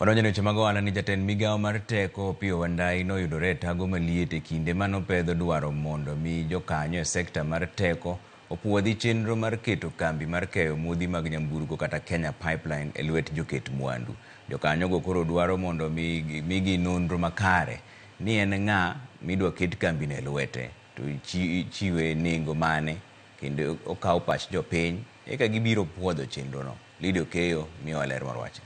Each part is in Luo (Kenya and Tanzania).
Wadonjo ne chamago wala ni jatend migao mar Teko Opiyo Wandayi oyudore tago maliet e kinde manopedho dwaro mondo mi jokanyo e sekta mar teko opuodhi chenro mar keto kambi mar keyo modhi mag nyamburko kata Kenya Pipeline e lwet joket mwandu. Jokanyo go koro dwaro mondo migi nonro makare ni en ng'a midwa ket kambi ne lwete, to chiwe nengo mane kendo okaw pach jopiny eka gibiro puodho chenro no. Lidio keyo miyo ler mar wachni.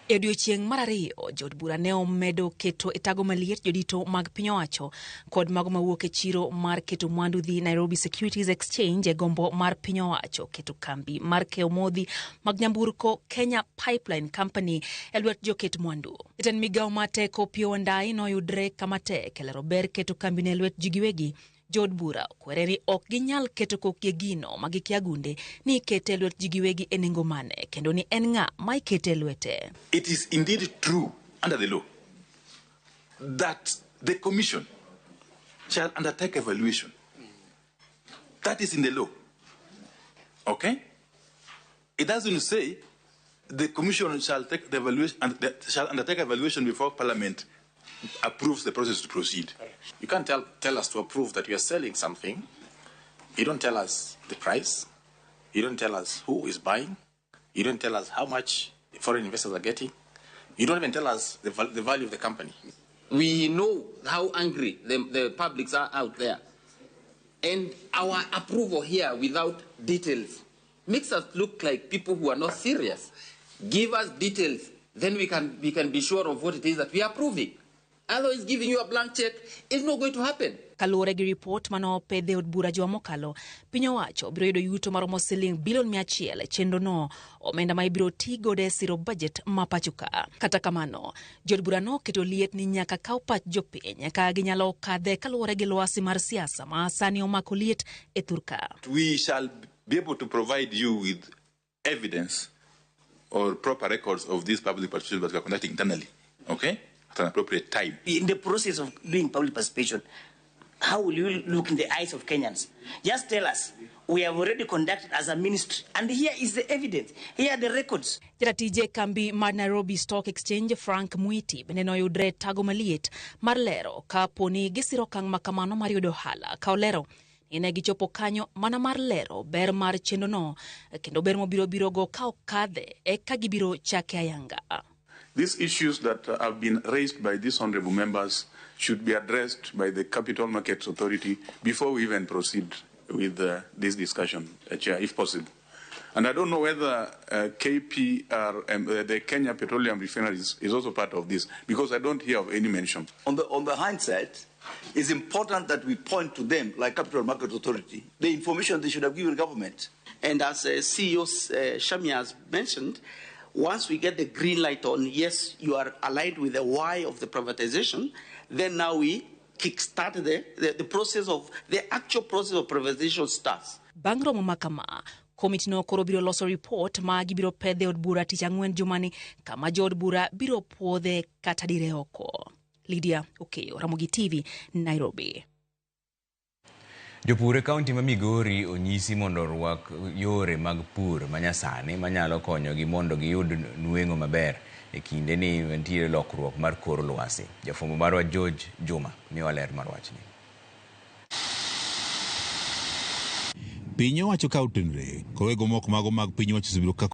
E odiechieng' mar ariyo, jod bura ne omedo keto e tago maliet jodito mag piny owacho kod mago mawuok e chiro mar keto mwandu dhi Nairobi Securities Exchange e gombo mar piny owacho keto kambi mar keyo modhi mag nyamburko Kenya Pipeline Company e lwet joket mwandu. Jatend migao mar Teko Opiyo Wandayi oyudore kamatek e lero ber keto kambi ne lwet ji giwegi. Jod bura kwere ni ok ginyal keto kokgi gino magikia gunde ni kete lwet ji giwegi e nengo mane kendo ni en ng'a ma ikete lwete. It is indeed true under the law that the commission shall undertake evaluation. That is in the law. Okay? It doesn't say the commission shall take the evaluation and shall undertake evaluation before Parliament approves the process to proceed. You can't tell us to approve that we are selling something. You don't tell us the price. You don't tell us who is buying. You don't tell us how much foreign investors are getting. You don't even tell us the value of the company. We know how angry the publics are out there. And our approval here without details makes us look like people who are not serious. Give us details, then we can be sure of what it is that we are approving. Otherwise, giving you a blank check is not going to happen. Kaluwore gi report mano pedhe od bura juma mokalo, piny owacho biro yudo yuto maromo siling bilion 100 e chenro no, omenda ma ibiro tigo de siro budget ma pachuka. Kata kamano, jod bura no keto liet ni nyaka kaw pach jopiny ka ginyalo kadhe kaluwore gi lwasi mar siasa ma sani omako liet e thurka. We shall be able to provide you with evidence or proper records of these public participations that we are conducting internally. Okay? At an appropriate time. In the process of doing public participation, how will you look in the eyes of Kenyans? Just tell us, we have already conducted as a ministry, and here is the evidence, here are the records. Jatije kambi mar Nairobi Stock Exchange Frank Mwiti bende noyudre tago maliet mar lero ka poni gisiro kang makamano mar yudo hala ka olero ine gichopo kanyo mana mar lero ber mar chenro no kendo ber mobiro go ka okadhe e ka gibiro chake ayanga. These issues that have been raised by these honorable members should be addressed by the Capital Markets Authority before we even proceed with this discussion, Chair, if possible. And I don't know whether the Kenya Petroleum Refineries is also part of this, because I don't hear of any mention. On the hindsight, it's important that we point to them, like Capital Markets Authority, the information they should have given government. And as CEO Shami has mentioned, once we get the green light on, yes, you are aligned with the why of the privatization, then now we kickstart the process of, the actual process of privatization starts. Bangro makama, komiti no koro biro loso report ma gibiro pedhe od bura tich ang'wen jumani kama jod bura biro puodhe kata dire oko. Lydia Okeyo, Ramogi TV, Nairobi. Jopur e kaunti ma Migori onyisi mondo rwak yore mag pur manyasani manyalo konyogi mondo giyud nweng'o maber e kinde ni nitie lokruok mar kor lwasi. Jafwambo marwa George Juma miyo ler mar wachni. Piny owacho ka otenore, kowego moko mago mag piny owacho